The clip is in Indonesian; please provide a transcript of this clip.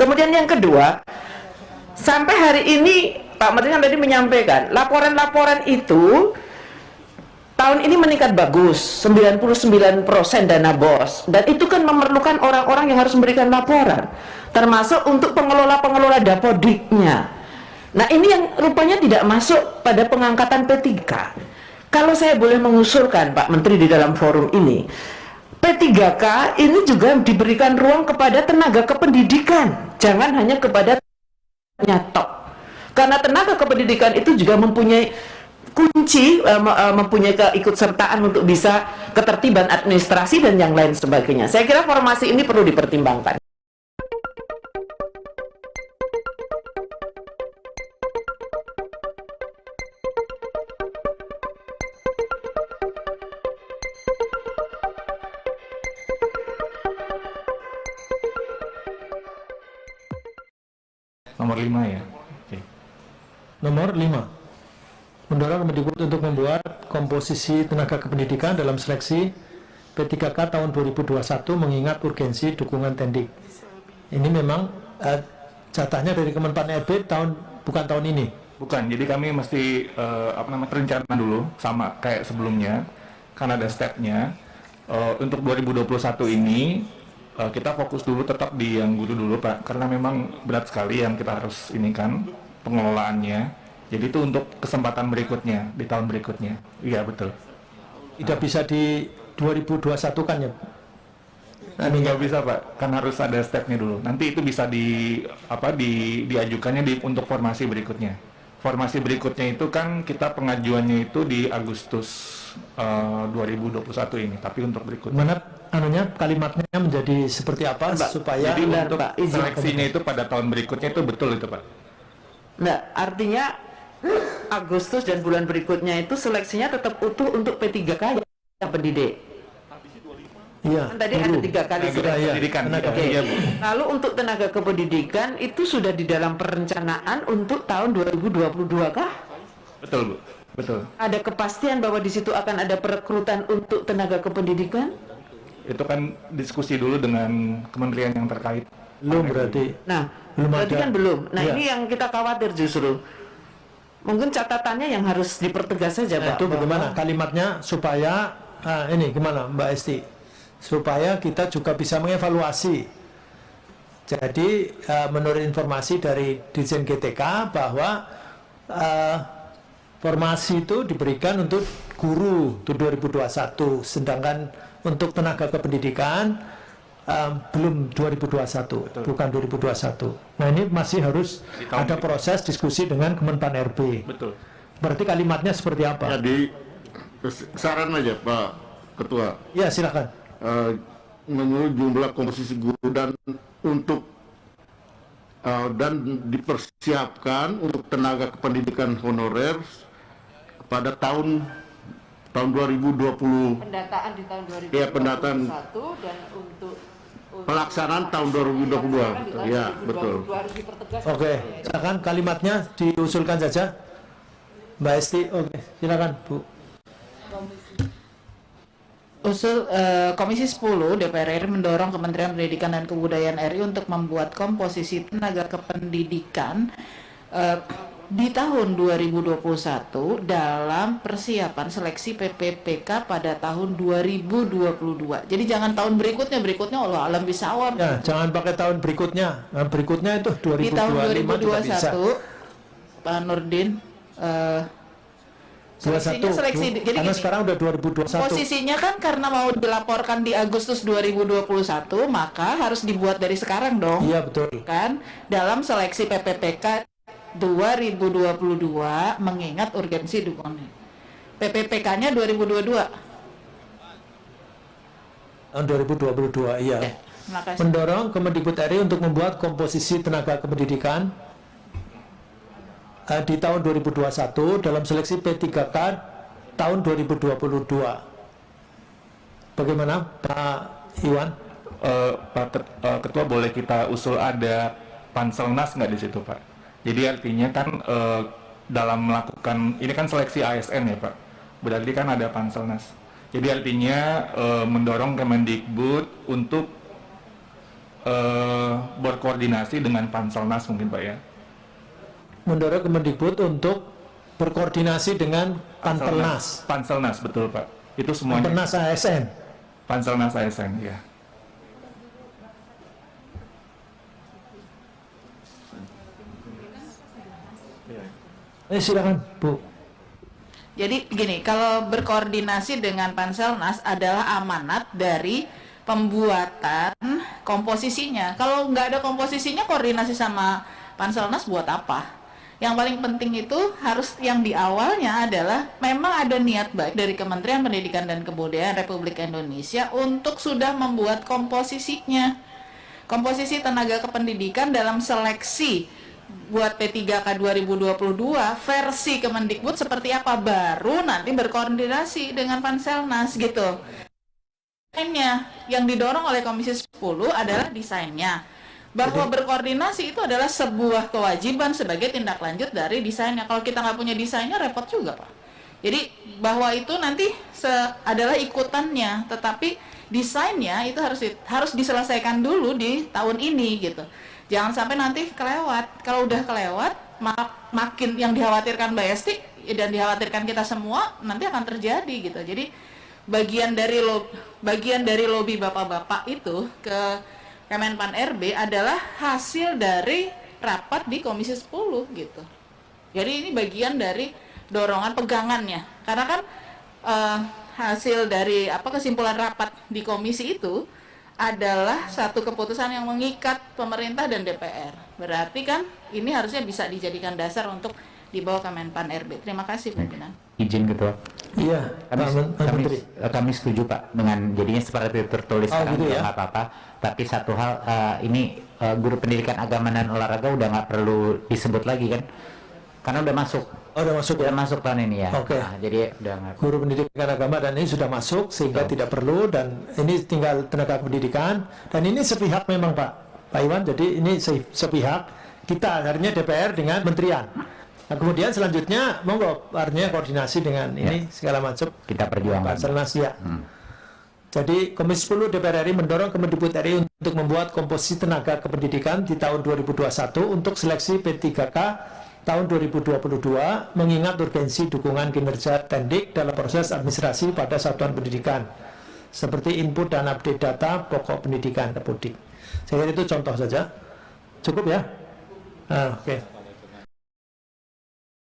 Kemudian yang kedua, sampai hari ini Pak Menteri kan tadi menyampaikan laporan-laporan itu tahun ini meningkat bagus, 99% dana BOS, dan itu kan memerlukan orang-orang yang harus memberikan laporan, termasuk untuk pengelola-pengelola dapodiknya. Nah ini yang rupanya tidak masuk pada pengangkatan P3. Kalau saya boleh mengusulkan Pak Menteri di dalam forum ini, P3K ini juga diberikan ruang kepada tenaga kependidikan, jangan hanya kepada nyatok. Karena tenaga kependidikan itu juga mempunyai kunci, mempunyai keikutsertaan untuk bisa ketertiban administrasi dan yang lain sebagainya. Saya kira formasi ini perlu dipertimbangkan. Nomor 5 ya. Oke. Nomor 5. Mendorong Kemendikbud untuk membuat komposisi tenaga kependidikan dalam seleksi P3K tahun 2021 mengingat urgensi dukungan tendik. Ini memang jatahnya dari Kemenpan RB bukan tahun ini. Bukan, jadi kami mesti rencana dulu sama kayak sebelumnya, karena ada stepnya. Untuk 2021 ini kita fokus dulu tetap di yang guru dulu Pak, karena memang berat sekali yang kita harus ini kan pengelolaannya. Jadi itu untuk kesempatan berikutnya di tahun berikutnya. Iya betul. Tidak bisa di 2021 kan ya? Nggak bisa Pak, kan harus ada stepnya dulu. Nanti itu bisa diajukannya untuk formasi berikutnya. Formasi berikutnya itu kan kita pengajuannya itu di Agustus 2021 ini, tapi untuk berikutnya. Mana kalimatnya menjadi seperti apa Pak, supaya jadi untuk seleksinya itu pada tahun berikutnya itu betul itu Pak. Nah, artinya Agustus dan bulan berikutnya itu seleksinya tetap utuh untuk P3K yang pendidik. Iya. Kan tadi ada 3 kali seleksi. Pendidikan. Oke. Iya, Bu. Lalu untuk tenaga kependidikan itu sudah di dalam perencanaan untuk tahun 2022 kah? Betul Bu, betul. Ada kepastian bahwa di situ akan ada perekrutan untuk tenaga kependidikan? Itu kan diskusi dulu dengan kementerian yang terkait. Belum berarti. Nah, Belum berarti ada. kan belum. Nah, Iya. ini yang kita khawatir justru. Mungkin catatannya yang harus dipertegas saja, Nah, Pak. itu bagaimana kalimatnya supaya ini gimana Mbak Esti? Supaya kita juga bisa mengevaluasi. Jadi menurut informasi dari Dirjen GTK bahwa formasi itu diberikan untuk guru untuk 2021, sedangkan untuk tenaga kependidikan belum 2021. Betul. Bukan 2021. Nah ini masih harus ada proses diskusi dengan Kemenpan RB. Betul. Berarti kalimatnya seperti apa? Jadi saran aja Pak Ketua, Ya silakan. menurut jumlah komposisi guru dan untuk dan dipersiapkan untuk tenaga kependidikan honorer pada tahun 2020. Pendataan di tahun 2021 Iya, pendataan. dan untuk Pelaksanaan tahun 2022. Ya, betul. harus dipertegas. Oke, silakan kalimatnya diusulkan saja. Mbak Esti, oke, silakan Bu. Usul Komisi 10 DPR RI mendorong Kementerian Pendidikan dan Kebudayaan RI untuk membuat komposisi tenaga kependidikan di tahun 2021 dalam persiapan seleksi PPPK pada tahun 2022. Jadi jangan tahun berikutnya Allah alam bisawab. Ya, jangan pakai tahun berikutnya. Nah, berikutnya itu Di tahun 2025 juga bisa. 2021 Pak Nurdin seleksinya 21. seleksi jadi Karena gini, sekarang udah 2021. posisinya kan karena mau dilaporkan di Agustus 2021 maka harus dibuat dari sekarang dong. Iya betul. Kan dalam seleksi PPPK 2022 mengingat urgensi dukungan. PPPK-nya 2022. Tahun 2022, iya. Oke, makasih. Mendorong Kemendikbud RI untuk membuat komposisi tenaga kependidikan di tahun 2021 dalam seleksi P3K tahun 2022. Bagaimana Pak Iwan? Ketua, boleh kita usul ada Panselnas nggak di situ Pak? Jadi artinya kan dalam melakukan ini kan seleksi ASN ya Pak, berarti kan ada Panselnas. Jadi artinya mendorong Kemendikbud untuk berkoordinasi dengan Panselnas mungkin Pak ya. Mendorong Kemendikbud untuk berkoordinasi dengan Panselnas. Panselnas betul Pak. Itu semuanya. Panselnas ASN. Panselnas ASN ya. Silakan Bu. Jadi gini, kalau berkoordinasi dengan Panselnas adalah amanat dari pembuatan komposisinya. Kalau nggak ada komposisinya, koordinasi sama Panselnas buat apa? Yang paling penting itu harus yang di awalnya adalah memang ada niat baik dari Kementerian Pendidikan dan Kebudayaan Republik Indonesia untuk sudah membuat komposisinya. Komposisi tenaga kependidikan dalam seleksi buat P3K 2022 versi Kemendikbud seperti apa, baru nanti berkoordinasi dengan Panselnas gitu. Desainnya yang didorong oleh Komisi 10 adalah desainnya, bahwa berkoordinasi itu adalah sebuah kewajiban sebagai tindak lanjut dari desainnya. Kalau kita nggak punya desainnya repot juga Pak. Jadi bahwa itu nanti adalah ikutannya, tetapi desainnya itu harus diselesaikan dulu di tahun ini gitu. Jangan sampai nanti kelewat. Kalau udah kelewat, makin yang dikhawatirkan Mbak Esti dan dikhawatirkan kita semua nanti akan terjadi gitu. Jadi bagian dari lobby bapak-bapak itu ke Kemenpan RB adalah hasil dari rapat di Komisi 10 gitu. Jadi ini bagian dari dorongan pegangannya. Karena kan hasil dari kesimpulan rapat di komisi itu adalah satu keputusan yang mengikat pemerintah dan DPR. Berarti kan ini harusnya bisa dijadikan dasar untuk dibawa Kemenpan RB. Terima kasih pimpinan. Izin Ketua. Iya, Kami setuju Pak dengan jadinya seperti tertulis sekarang gitu juga ya? nggak apa-apa. Tapi satu hal ini guru pendidikan agama dan olahraga udah nggak perlu disebut lagi kan? Karena udah masuk. Oh, udah masuk ya? Udah masuk tahun ini ya. Oke. Nah, jadi udah nggak. Guru pendidikan agama dan ini sudah masuk sehingga tidak perlu, dan ini tinggal tenaga pendidikan, dan ini sepihak memang Pak Iwan. Jadi ini sepihak kita, artinya DPR dengan kementerian. Nah, kemudian selanjutnya monggo artinya koordinasi dengan ini segala macam Kita perjuangkan. Panselnas ya. Jadi Komisi 10 DPR RI mendorong Kemendikbud RI untuk membuat komposisi tenaga kependidikan di tahun 2021 untuk seleksi P3K tahun 2022, mengingat urgensi dukungan kinerja Tendik dalam proses administrasi pada satuan pendidikan seperti input dan update data pokok pendidikan Kepudik. Saya kira itu contoh saja. Cukup ya? Oke.